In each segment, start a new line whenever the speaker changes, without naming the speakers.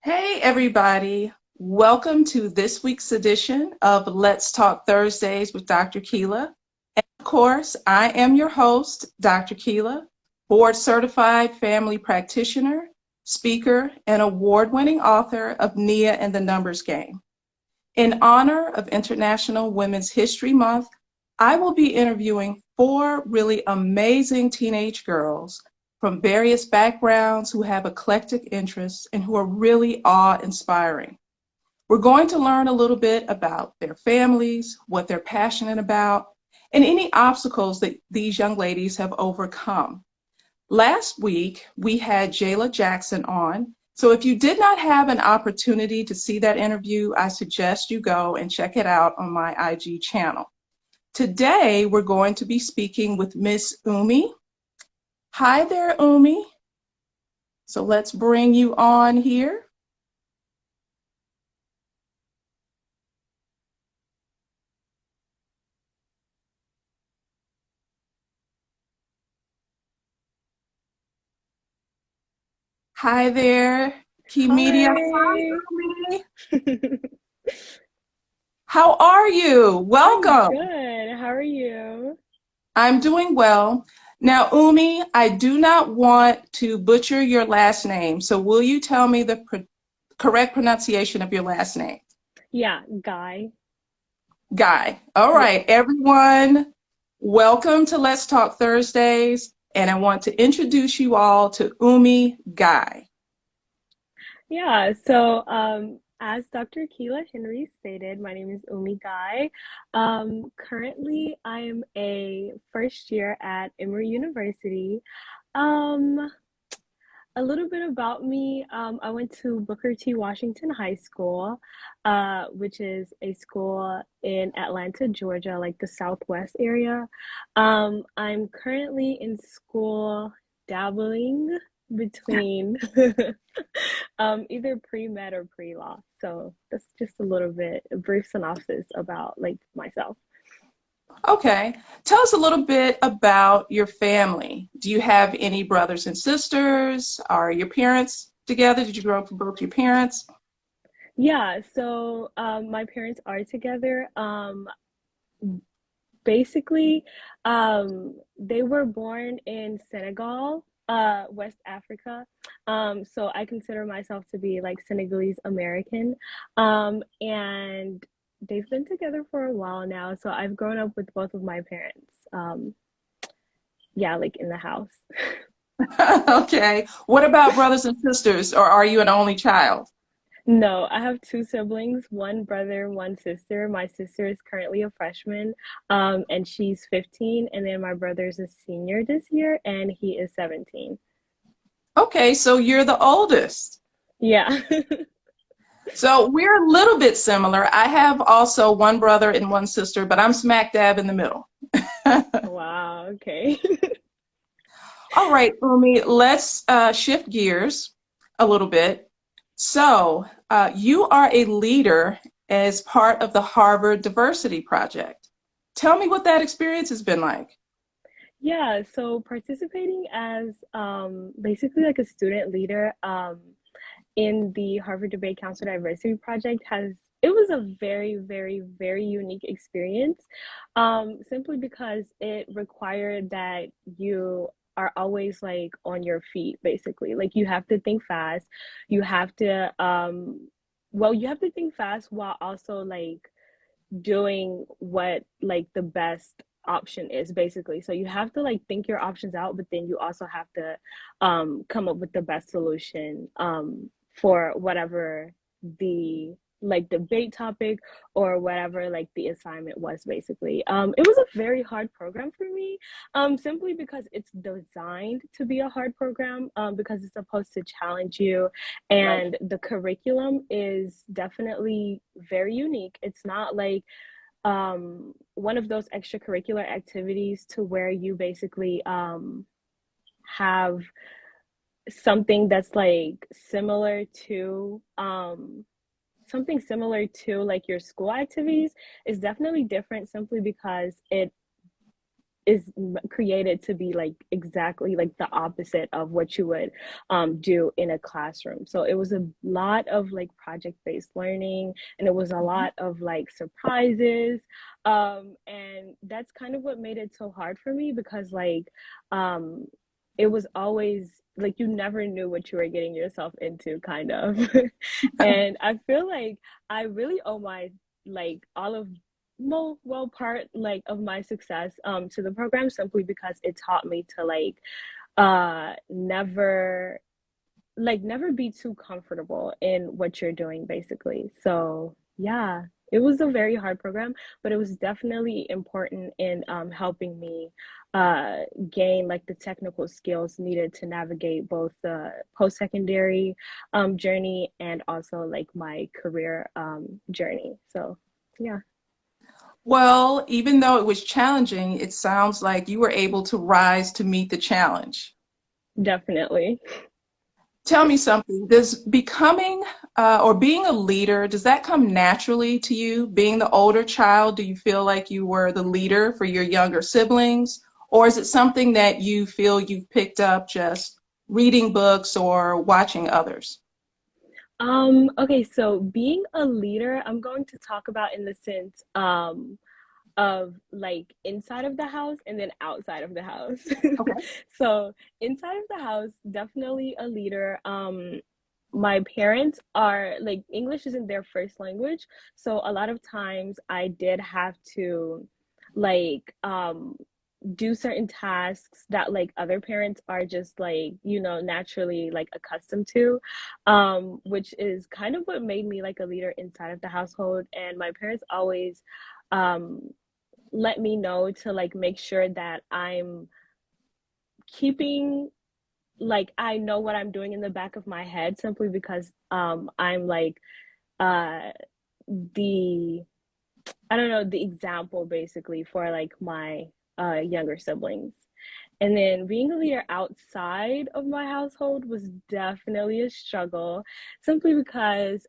Hey, everybody. Welcome to this week's edition of Let's Talk Thursdays with Dr. Keela. Of course, I am your host, Dr. Keela, board certified family practitioner, speaker, and award winning author of Nia and the Numbers Game. In honor of International Women's History Month, I will be interviewing four really amazing teenage girls from various backgrounds who have eclectic interests and who are really awe-inspiring. We're going to learn a little bit about their families, what they're passionate about, and any obstacles that these young ladies have overcome. Last week, we had Jayla Jackson on. So if you did not have an opportunity to see that interview, I suggest you go and check it out on my IG channel. Today, we're going to be speaking with Miss Oumy. Hi there, Oumy. So let's bring you on here. Hi there, Key Media. Hi,
Hi.
Oumy. How are you?
I'm
Welcome.
good. How are you?
I'm doing well. Now, Oumy, I do not want to butcher your last name. So will you tell me the correct pronunciation of your last name?
Yeah, Guy.
Guy. All
Yeah.
right, everyone, welcome to Let's Talk Thursdays. And I want to introduce you all to Oumy Gueye.
As Dr. Keela Henry stated, my name is Oumy Gueye. Currently, I am a first year at Emory University. Um, A little bit about me. I went to Booker T. Washington High School, which is a school in Atlanta, Georgia, like the Southwest area. I'm currently in school dabbling between either pre-med or pre-law. So that's just a little bit, a brief synopsis about like myself.
Okay, tell us a little bit about your family. Do you have any brothers and sisters? Are your parents together? Did you grow up with both your parents?
My parents are together. Basically, they were born in Senegal, West Africa. So I consider myself to be like Senegalese American. And they've been together for a while now. So I've grown up with both of my parents. Yeah, like in the house.
Okay. What about brothers and sisters, or are you an only child?
No, I have two siblings, one brother, one sister. My sister is currently a freshman, and she's 15, and then my brother's a senior this year, and he is 17.
Okay, so you're the oldest.
Yeah.
So we're a little bit similar. I have also one brother and one sister, but I'm smack dab in the middle.
Wow, okay.
All right, Umi, let's shift gears a little bit. So, you are a leader as part of the Harvard Diversity Project. Tell me what that experience has been like.
Yeah, so participating as basically like a student leader in the Harvard Debate Council Diversity Project it was a very, very, very unique experience, simply because it required that you are always like on your feet, basically. Like you have to think fast. You have to, you have to think fast while also like doing what like the best option is basically. So you have to like think your options out, but then you also have to come up with the best solution for whatever the like debate topic or whatever like the assignment was basically. It was a very hard program for me, simply because it's designed to be a hard program, because it's supposed to challenge you,
Right.
and the curriculum is definitely very unique. It's not like one of those extracurricular activities to where you basically have something that's like something similar to like your school activities is definitely different simply because created to be like exactly like the opposite of what you would do in a classroom. So it was a lot of like project-based learning, and it was a lot of like surprises. And that's kind of what made it so hard for me because um, it was always like you never knew what you were getting yourself into, kind of. And I feel like I really owe my like all of well part like of my success to the program simply because it taught me to never be too comfortable in what you're doing basically. So yeah, it was a very hard program, but it was definitely important in helping me uh gain like the technical skills needed to navigate both the post-secondary journey and also like my career journey. So yeah.
Well, even though it was challenging, it sounds like you were able to rise to meet the challenge.
Definitely.
Tell me something. Does becoming or being a leader, does that come naturally to you? Being the older child, do you feel like you were the leader for your younger siblings? Or is it something that you feel you've picked up just reading books or watching others?
Okay, so being a leader, I'm going to talk about in the sense of like inside of the house and then outside of the house.
Okay.
So inside of the house, definitely a leader. My parents are like English isn't their first language, so a lot of times I did have to like do certain tasks that like other parents are just like naturally like accustomed to, which is kind of what made me like a leader inside of the household. And my parents always um let me know to like make sure that I'm keeping like I know what I'm doing in the back of my head simply because I'm like uh the I don't know, the example basically for like my younger siblings. And then being a leader outside of my household was definitely a struggle simply because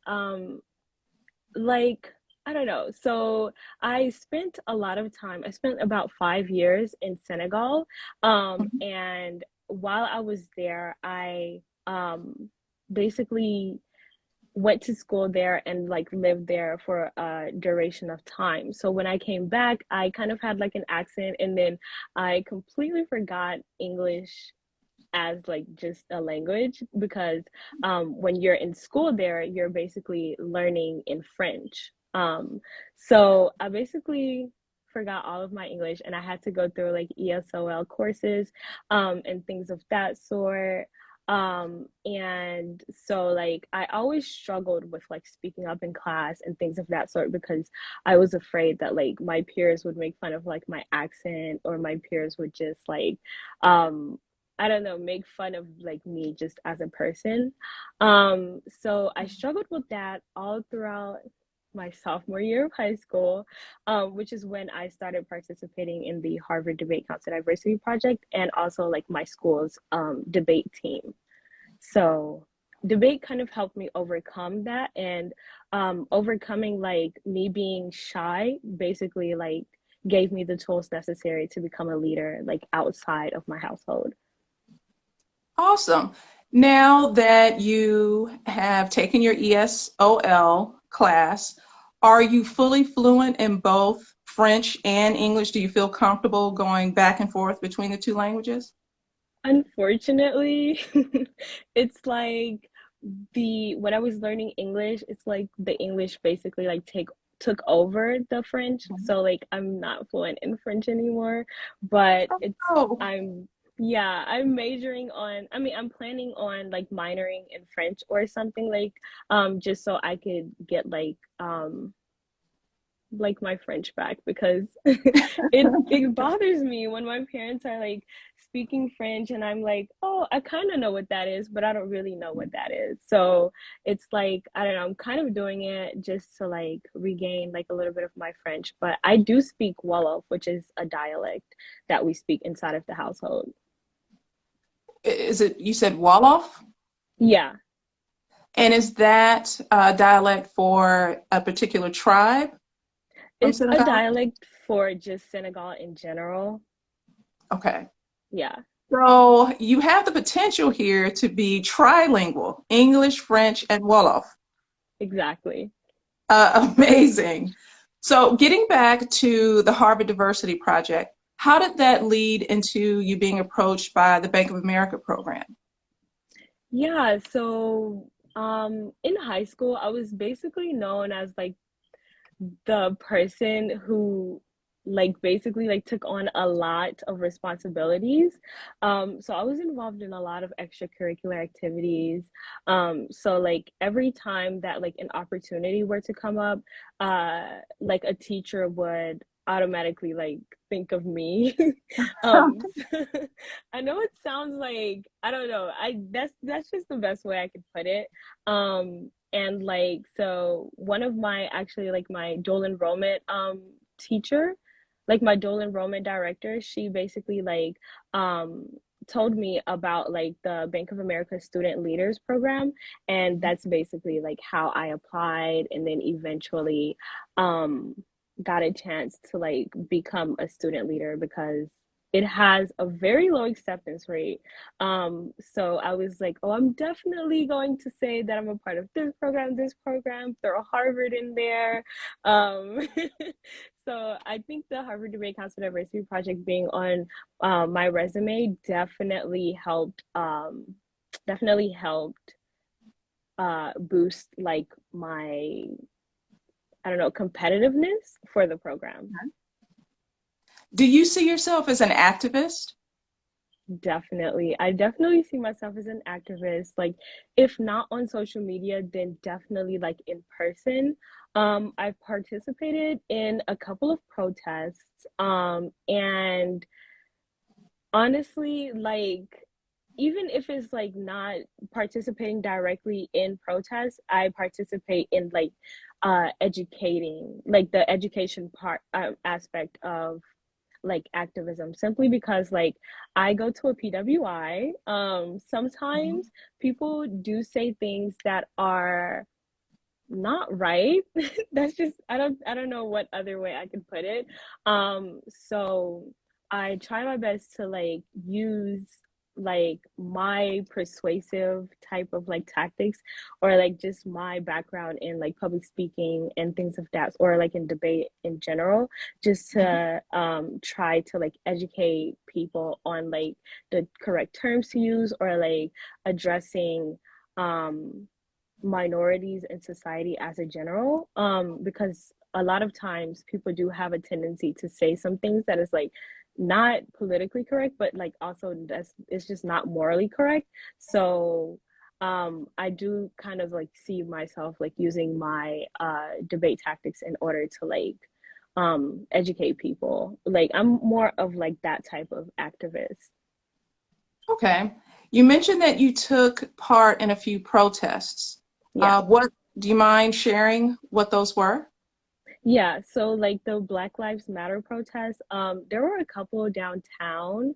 like I don't know. So I spent a lot of time. I spent about 5 years in Senegal,
Mhm.
and while I was there, I basically went to school there and like lived there for a duration of time. So when I came back, I kind of had like an accent, and then I completely forgot English as like just a language because when you're in school there, you're basically learning in French. So I basically forgot all of my English, and I had to go through like ESOL courses and things of that sort. And so like I always struggled with like speaking up in class and things of that sort because I was afraid that like my peers would make fun of like my accent, or my peers would just like um I don't know, make fun of like me just as a person. So I struggled with that all throughout my sophomore year of high school, which is when I started participating in the Harvard Debate Council Diversity Project and also like my school's debate team. So debate kind of helped me overcome that, and overcoming like me being shy basically like gave me the tools necessary to become a leader like outside of my household.
Awesome. Now that you have taken your ESOL class, are you fully fluent in both French and English? Do you feel comfortable going back and forth between the two languages?
Unfortunately, it's like the when I was learning English, it's like the English basically like take took over the French.
Mhm.
So like I'm not fluent in French anymore, but it's
Oh,
I'm yeah, I'm majoring on I'm planning on like minoring in French or something just so I could get like my French back because it bothers me when my parents are like speaking French and I'm like, oh, I kind of know what that is, but I don't really know what that is. So it's like, I don't know, I'm kind of doing it just to like regain like a little bit of my French. But I do speak Wolof, which is a dialect that we speak inside of the household.
is it, you said Wolof?
Yeah,
And is that a dialect for a particular tribe from
it's a
Senegal?
dialect for just Senegal in general.
Okay.
Yeah,
So you have the potential here to be trilingual, English, French, and Wolof.
exactly.
Amazing. So getting back to the Harvard Diversity Project, how did that lead into you being approached by the Bank of America program?
Yeah, so in high school, I was basically known as like the person who like basically like took on a lot of responsibilities. So I was involved in a lot of extracurricular activities. So like every time that like an opportunity were to come up, like a teacher would automatically like think of me. um I know it sounds like I don't know. I that's just the best way I could put it. And like so one of my actually like my dual enrollment teacher, like my dual enrollment director, she basically like um told me about like the Bank of America Student Leaders Program, and that's basically like how I applied and then eventually um got a chance to like become a student leader because it has a very low acceptance rate. So I was like, oh, I'm definitely going to say that I'm a part of this program, throw Harvard in there. Um, so I think the Harvard Debate Council Diversity Project being on my resume definitely helped boost like my, I don't know, competitiveness for the program.
Do you see yourself as an activist?
Definitely. I definitely see myself as an activist. Like, if not on social media, then definitely like in person. I've participated in a couple of protests. And honestly, like, even if it's like not participating directly in protests, I participate in like educating, like the education part aspect of like activism simply because like I go to a PWI.
Mhm.
Sometimes people do say things that are not right. That's just I don't know what other way I could put it. So I try my best to like use like my persuasive type of like tactics or like just my background in like public speaking and things of that or like in debate in general just
Mhm.
to try to like educate people on like the correct terms to use or like addressing um minorities in society as a general, because a lot of times people do have a tendency to say some things that is like not politically correct but like also that's it's just not morally correct. So I do kind of like see myself like using my debate tactics in order to like educate people. Like I'm more of like that type of activist.
Okay. You mentioned that you took part in a few protests.
Yeah.
What do you mind sharing what those were?
Yeah, so like the Black Lives Matter protests, there were a couple downtown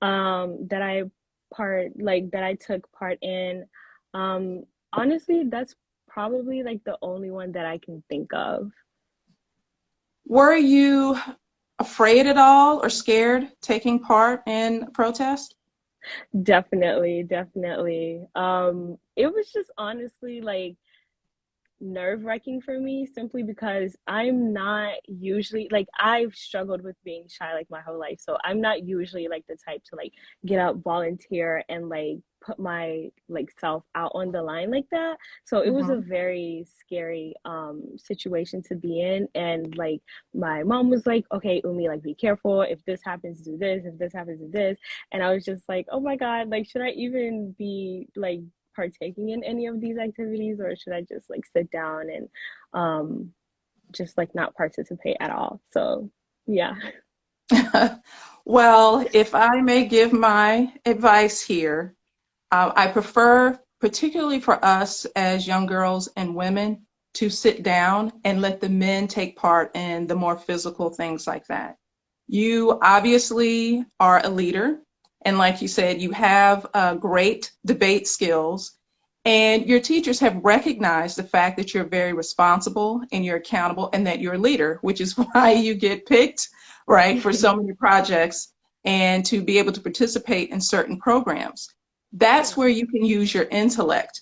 that I took part in. Um, Honestly, that's probably like the only one that I can think of.
Were you afraid at all or scared taking part in a protest?
Definitely, definitely. It was just honestly like nerve-wracking for me simply because I'm not usually like I've struggled with being shy like my whole life. So I'm not usually like the type to like get out, volunteer and like put my like self out on the line like that. So it was a
Mhm.
very scary situation to be in. And like my mom was like, okay, Umi, like be careful. If this happens, do this. If this happens, do this. And I was just like, oh my God, like should I even be like partaking in any of these activities or should I just like sit down and um just like not participate at all? So yeah.
Well, if I may give my advice here, I prefer, particularly for us as young girls and women, to sit down and let the men take part in the more physical things like that. You obviously are a leader, and like you said, you have great debate skills, and your teachers have recognized the fact that you're very responsible and you're accountable and that you're a leader, which is why you get picked, right, for so many projects and to be able to participate in certain programs. That's
Yeah.
where you can use your intellect,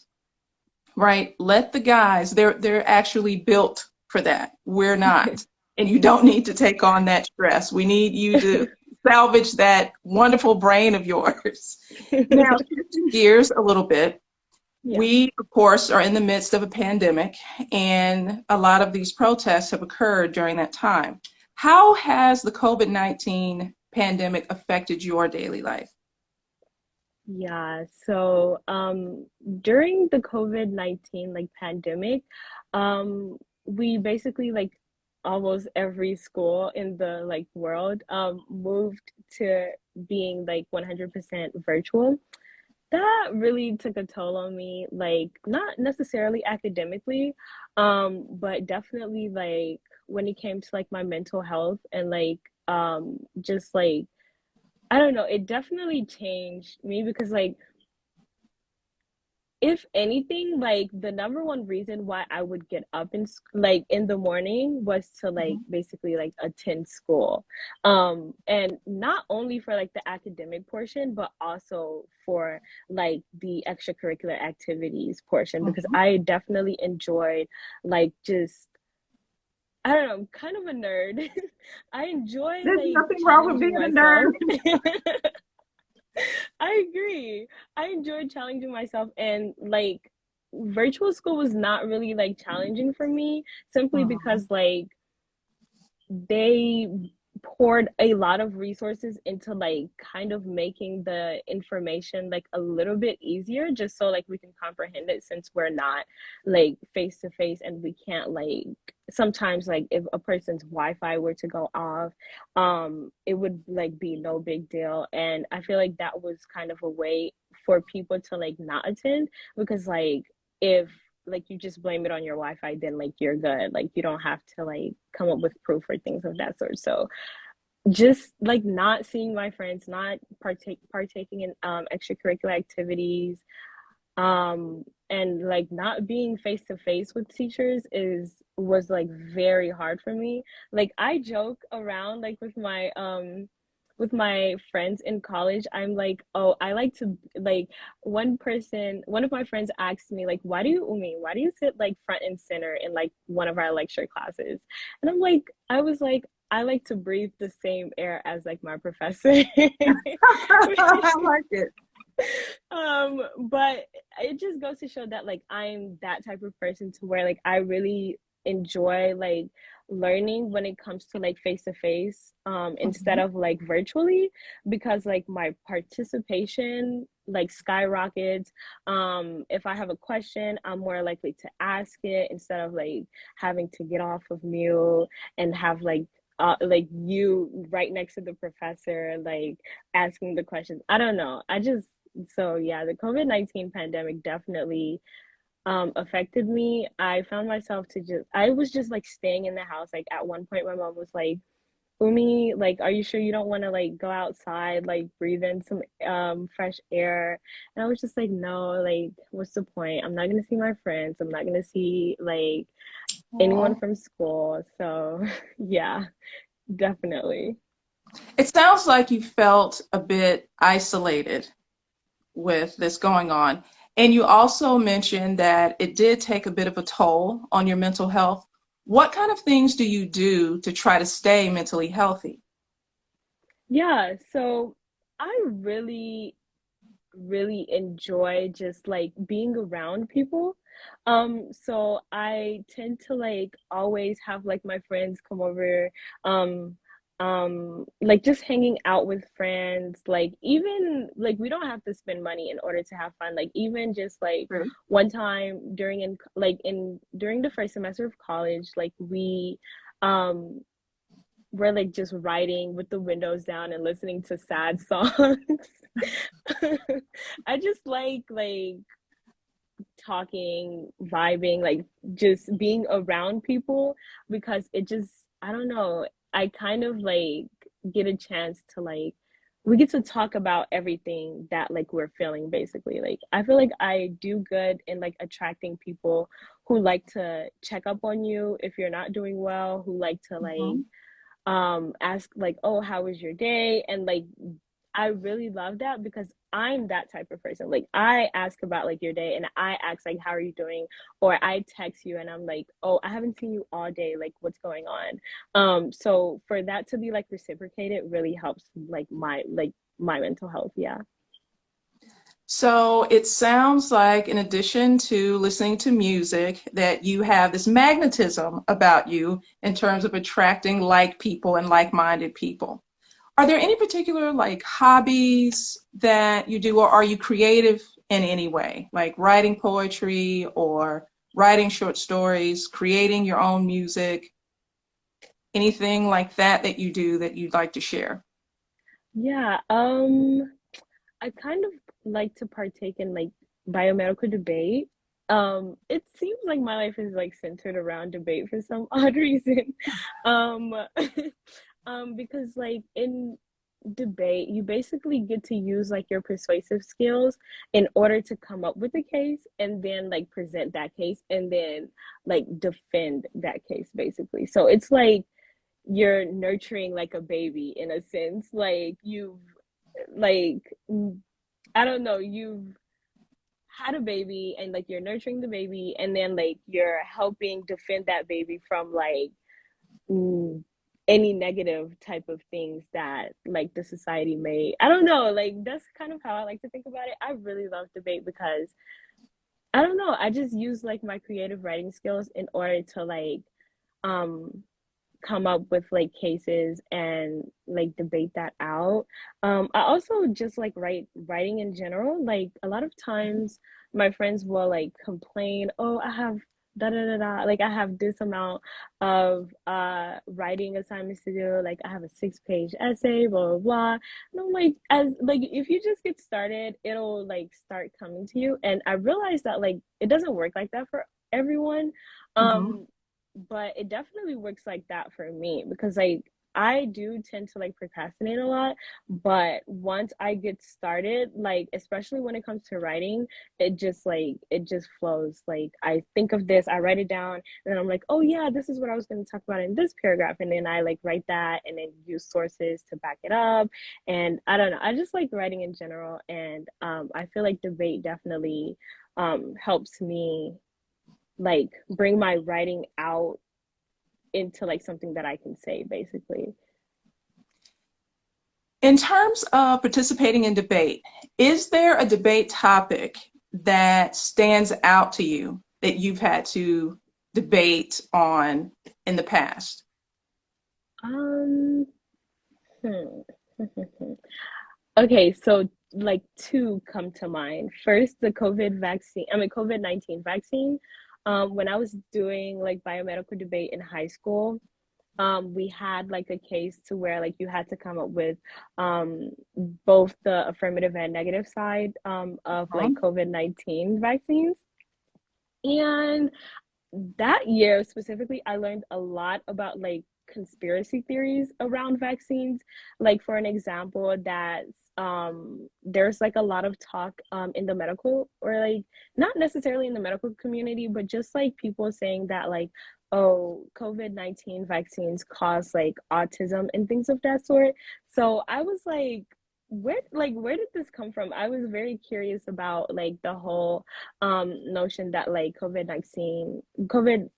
right? Let the guys, they're actually built for that. We're not. And you don't need to take on that stress. We need you to salvage that wonderful brain of yours. Now, shifting gears a little bit,
Yeah.
we, of course, are in the midst of a pandemic, and a lot of these protests have occurred during that time. How has the COVID-19 pandemic affected your daily life?
Yeah, so during the COVID-19 like pandemic, we basically like almost every school in the like world moved to being like 100% virtual. That really took a toll on me, like not necessarily academically, but definitely like when it came to like my mental health and like just like I don't know, it definitely changed me because like if anything, like the number one reason why I would get up in like in the morning was to like
Mhm.
basically like attend school. And not only for like the academic portion, but also for like the extracurricular activities portion because
Mhm.
I definitely enjoyed like just I don't know, I'm kind of a nerd. I enjoy
There's
like
nothing wrong with
challenging
being a nerd.
myself. I agree. I enjoyed challenging myself and like virtual school was not really like challenging for me simply
Mhm.
because like they poured a lot of resources into like kind of making the information like a little bit easier just so like we can comprehend it since we're not like face to face and we can't like sometimes like if a person's wi-fi were to go off it would like be no big deal and I feel like that was kind of a way for people to like not attend because like if like you just blame it on your Wi-Fi, then like you're good. Like you don't have to like come up with proof or things of that sort. So just like not seeing my friends, not partaking in extracurricular activities, and like not being face to face with teachers is was like very hard for me. Like I joke around like with my friends in college. I'm like, oh, I like to like one of my friends asked me like, why do you sit like front and center in like one of our lecture classes? And I was like, I like to breathe the same air as like my professor.
I like it.
But it just goes to show that like I'm that type of person to where like I really enjoy like learning when it comes to like face to face instead
Mhm.
of like virtually because like my participation like skyrockets. If I have a question I'm more likely to ask it instead of like having to get off of mute and have like you right next to the professor like asking the questions. I don't know, I just so yeah, the COVID-19 pandemic definitely affected me. I found myself to just I was just like staying in the house. Like at one point my mom was like, Umi, like, are you sure you don't want to like go outside, like breathe in some fresh air? And I was just like, no, like, what's the point? I'm not gonna see my friends. I'm not gonna see like anyone
Aw.
from school. So yeah, definitely.
It sounds like you felt a bit isolated with this going on. And you also mentioned that it did take a bit of a toll on your mental health. What kind of things do you do to try to stay mentally healthy?
Yeah, so I really enjoy just like being around people. So I tend to like always have like my friends come over, um, like just hanging out with friends, like even like we don't have to spend money in order to have fun. Like even just like
True.
one time during the first semester of college, like we um we're like just riding with the windows down and listening to sad songs. I just like talking, vibing, like just being around people because it just I don't know, I kind of like get a chance to like we get to talk about everything that like we're feeling basically. Like I feel like I do good in like attracting people who like to check up on you if you're not doing well, who like to like
Mhm.
ask like, oh, how was your day? And like I really love that because I'm that type of person. Like I ask about like your day and I ask like how are you doing? Or I text you and I'm like, oh, I haven't seen you all day. Like what's going on? So for that to be like reciprocated really helps like my mental health. Yeah.
So it sounds like, in addition to listening to music, that you have this magnetism about you in terms of attracting like people and like-minded people. Are there any particular like hobbies that you do, or are you creative in any way, like writing poetry or writing short stories, creating your own music, anything like that that you do that you'd like to share?
Yeah. I kind of like to partake in like biomedical debate. It seems like my life is like centered around debate for some odd reason. Um, because like in debate, you basically get to use like your persuasive skills in order to come up with a case and then like present that case and then like defend that case basically. So it's like you're nurturing like a baby in a sense. Like you've like I don't know, you've had a baby and like you're nurturing the baby and then like you're helping defend that baby from like mm, any negative type of things that like the society may. I don't know, like that's kind of how I like to think about it. I really love debate because I don't know, I just use like my creative writing skills in order to like um come up with like cases and like debate that out. I also just like writing in general. Like a lot of times my friends will like complain, oh, I have da da da da, like I have this amount of writing assignments to do, like I have a 6 page essay, blah blah blah. And I'm like, as like if you just get started, it'll like start coming to you. And I realized that like it doesn't work like that for everyone.
Mm-hmm.
Um, but it definitely works like that for me because like I do tend to like procrastinate a lot, but once I get started, like especially when it comes to writing, it just flows. Like I think of this, I write it down, and then I'm like, oh yeah, this is what I was going to talk about in this paragraph, and then I like write that and then use sources to back it up. And I don't know, I just like writing in general, and I feel like debate definitely helps me like bring my writing out into like something that I can say basically.
In terms of participating in debate, is there a debate topic that stands out to you that you've had to debate on in the past?
Um hmm. Okay, so like two come to mind. First, the COVID-19 vaccine. When I was doing like biomedical debate in high school, we had like a case to where like you had to come up with um, both the affirmative and negative side of
Huh?
like COVID-19 vaccines. And that year specifically, I learned a lot about like conspiracy theories around vaccines. Like for an example, that there's like a lot of talk in the medical or like not necessarily in the medical community, but just like people saying that like oh COVID-19 vaccines cause like autism and things of that sort. So I was like where did this come from? I was very curious about like the whole notion that like COVID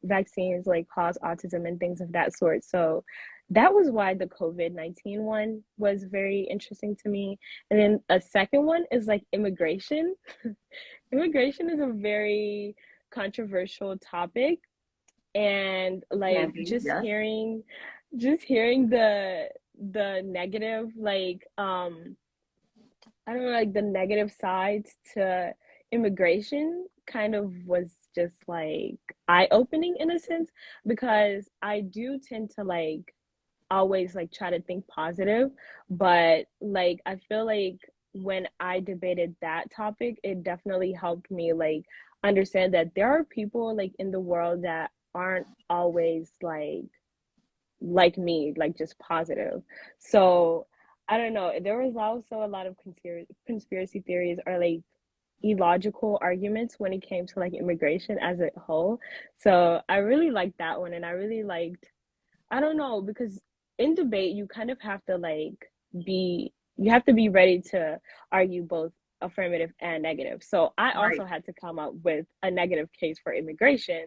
vaccines like cause autism and things of that sort. So that was why the COVID-19 one was very interesting to me. And then a second one is like immigration. Immigration is a very controversial topic, and like
Andy, yes.
just hearing the negative like I don't know, like the negative sides to immigration kind of was just like eye-opening in a sense because I do tend to like always like try to think positive, but like I feel like when I debated that topic, it definitely helped me like understand that there are people like in the world that aren't always like me, like just positive. So I don't know. There was also a lot of conspiracy theories or like illogical arguments when it came to like immigration as a whole. So I really liked that one, and I really liked. I don't know because in debate, you kind of have to like you have to be ready to argue both affirmative and negative. So I
Right.
also had to come up with a negative case for immigration.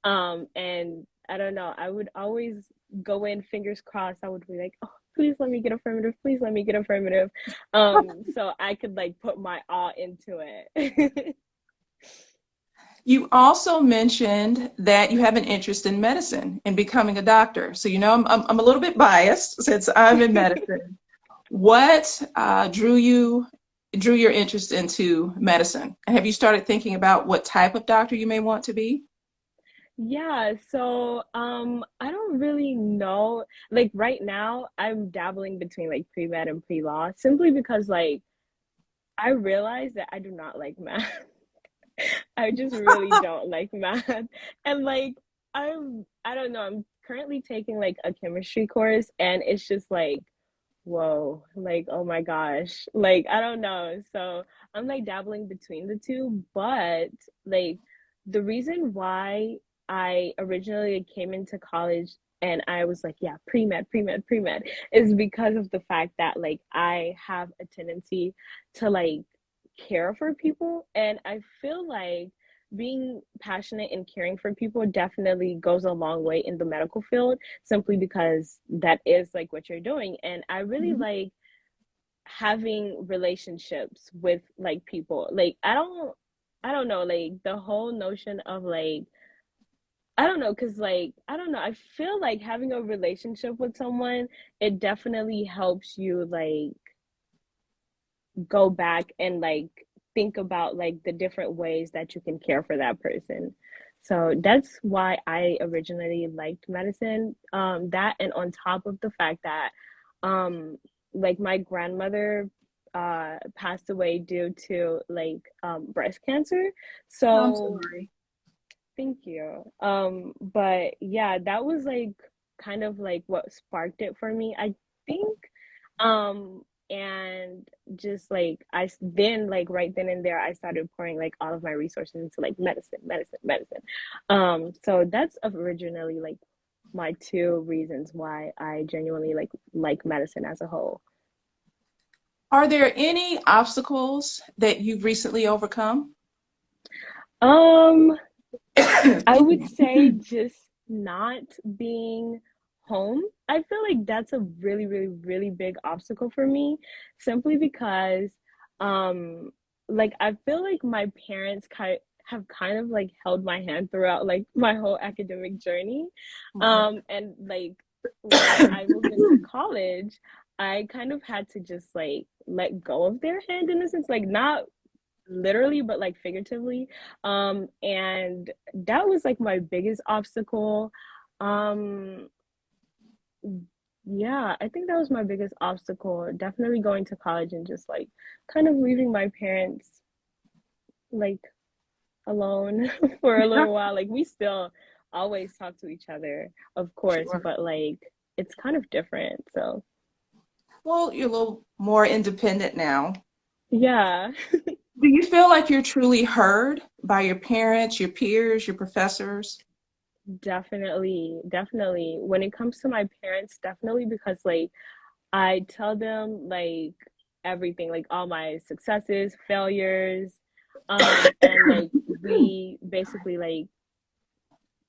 And I don't know, I would always go in fingers crossed. I would be like, oh, please let me get affirmative. Please let me get affirmative. So I could like put my all into it.
You also mentioned that you have an interest in medicine and becoming a doctor. So, I'm a little bit biased since I'm in medicine. What drew your interest into medicine? And have you started thinking about what type of doctor you may want to be?
Yeah, so I don't really know. Like right now, I'm dabbling between like pre-med and pre-law simply because like I realize that I do not like math. I just really don't like math. And like I don't know, I'm currently taking like a chemistry course and it's just like whoa, like oh my gosh. Like I don't know. So I'm like dabbling between the two, but like the reason why I originally came into college and I was like, yeah, pre-med, pre-med, pre-med is because of the fact that like I have a tendency to like care for people. And I feel like being passionate and caring for people definitely goes a long way in the medical field simply because that is like what you're doing. And I really
Mhm.
like having relationships with like people. Like I don't know, like the whole notion of like I don't know, cause like I don't know, I feel like having a relationship with someone, it definitely helps you like go back and like think about like the different ways that you can care for that person. So that's why I originally liked medicine. That and on top of the fact that like my grandmother passed away due to like breast cancer.
I'm
So
sorry.
thank you. But yeah, that was like kind of like what sparked it for me, I think. And just like then like right then and there I started pouring like all of my resources into like medicine, medicine, medicine. So that's originally like my two reasons why I genuinely like medicine as a whole.
Are there any obstacles that you've recently overcome?
Um, I
Excuse
would
me.
say just not being home. I feel like that's a really, really, really big obstacle for me, simply because, um, like I feel like my parents have kind of like held my hand throughout like my whole academic journey.
Okay.
And like when I moved into college, I kind of had to just like let go of their hand in a sense, like not literally but like figuratively, and that was like my biggest obstacle. um yeah, I think that was my biggest obstacle, definitely going to college and just like kind of leaving my parents like alone for a little while. Like we still always talk to each other, of course,
Sure.
but like it's kind of different. So
Well, you're a little more independent now.
yeah.
Do you feel like you're truly heard by your parents, your peers, your professors?
Definitely, definitely. When it comes to my parents, definitely because like I tell them like everything, like all my successes, failures, and like we basically like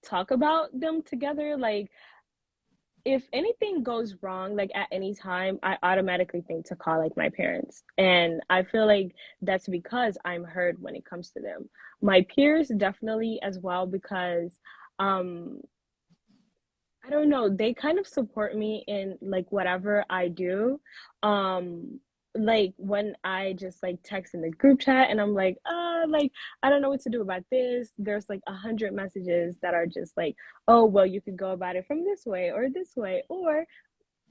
talk about them together. Like if anything goes wrong, like at any time, I automatically think to call like my parents. And I feel like that's because I'm heard when it comes to them. My peers definitely as well because um I don't know. They kind of support me in like whatever I do. Like when I just like text in the group chat and I'm like I don't know what to do about this. There's like 100 messages that are just like, oh well, you could go about it from this way, or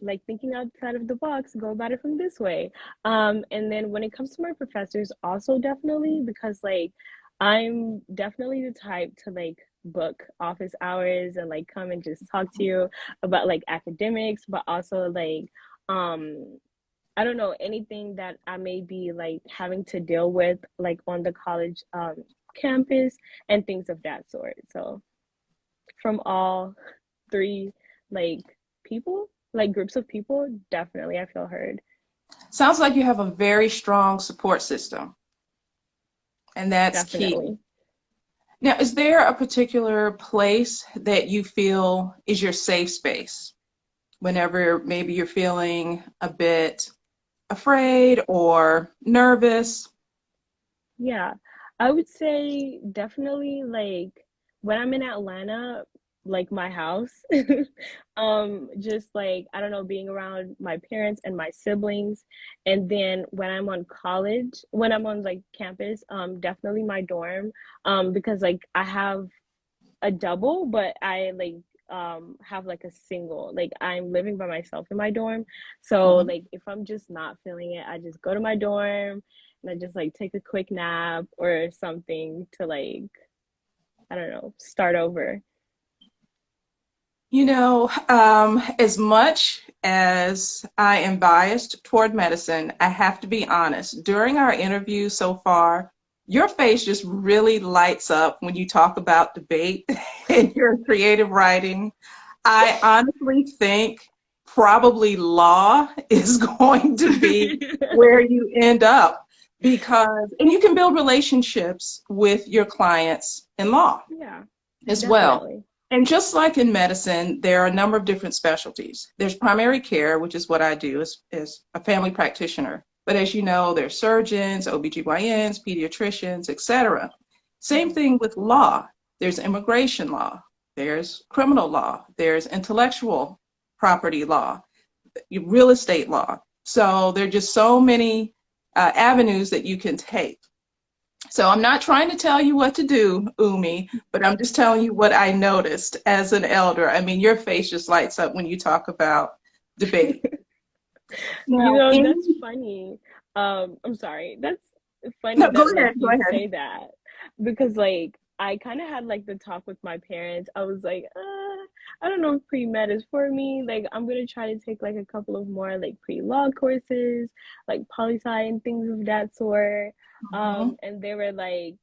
like thinking outside of the box, go about it from this way. And then when it comes to my professors, also definitely because like I'm definitely the type to like book office hours and like come and just talk to you about like academics, but also like um I don't know, anything that I may be like having to deal with like on the college campus and things of that sort. So from all three like people. like groups of people, definitely I feel heard.
Sounds like you have a very strong support system, and that's key.
Definitely.
Now, is there a particular place that you feel is your safe space whenever maybe you're feeling a bit afraid or nervous?
Yeah, I would say definitely like when I'm in Atlanta, like my house, just like I don't know, being around my parents and my siblings, and then when I'm on college, when I'm on like campus, definitely my dorm, because like I have a double, but I like have like a single. Like I'm living by myself in my dorm. So
Mhm.
like if I'm just not feeling it, I just go to my dorm and I just like take a quick nap or something to like I don't know, start over.
As much as I am biased toward medicine, I have to be honest. During our interview so far, your face just really lights up when you talk about debate and your creative writing. I honestly think probably law is going to be where you end up because, and you can build relationships with your clients in law
Yeah,
as well.
definitely.
And just like in medicine, there are a number of different specialties. There's primary care, which is what I do as a family practitioner. But as you know, there's surgeons, OBGYNs, pediatricians, etc. Same
Mhm.
thing with law. There's immigration law, there's criminal law, there's intellectual property law, real estate law. So there are just so many avenues that you can take. So I'm not trying to tell you what to do, Oumys, but I'm just telling you what I noticed as an elder. I mean, your face just lights up when you talk about debate.
You
Now,
know, that's
any,
funny. I'm sorry. That's
no,
funny
go
that like
ahead, go
you
ahead.
say that because like I kind of had like the talk with my parents. I was like, I don't know if pre-med is for me. Like I'm gonna try to take like a couple of more like pre-law courses, like poli-sci and things of that sort.
Mhm.
And they were like,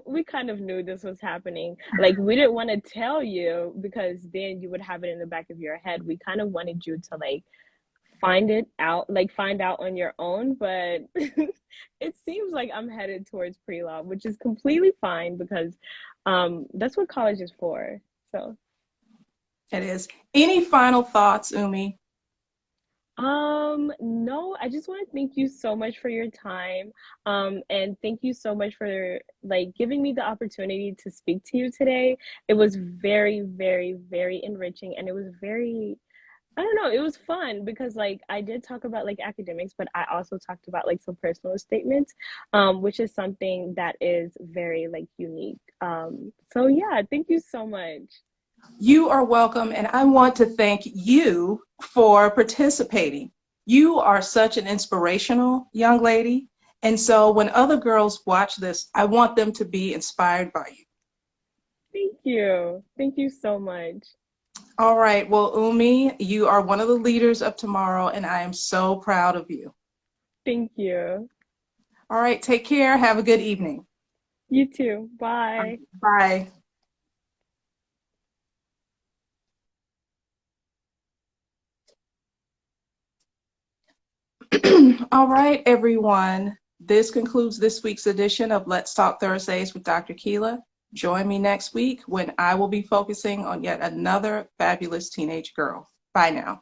we kind of knew this was happening. Like we didn't want to tell you because then you would have it in the back of your head. We kind of wanted you to like find it out, like find out on your own. But it seems like I'm headed towards pre-law, which is completely fine because that's what college is for. So
It is. Any final thoughts, Oumys?
no, I just want to thank you so much for your time. And thank you so much for like giving me the opportunity to speak to you today. It was very, very, very enriching and it was very I don't know. It was fun because like I did talk about like academics, but I also talked about like some personal statements, which is something that is very like unique. So yeah, thank you so much.
You are welcome, and I want to thank you for participating. You are such an inspirational young lady. And so when other girls watch this, I want them to be inspired by you.
Thank you. Thank you so much.
All right. Well, Oumys, you are one of the leaders of tomorrow, and I am so proud of you.
Thank you.
All right. Take care. Have a good evening.
You too. Bye.
Bye. All right, everyone. This concludes this week's edition of Let's Talk Thursdays with Dr. Keela. Join me next week when I will be focusing on yet another fabulous teenage girl. Bye now.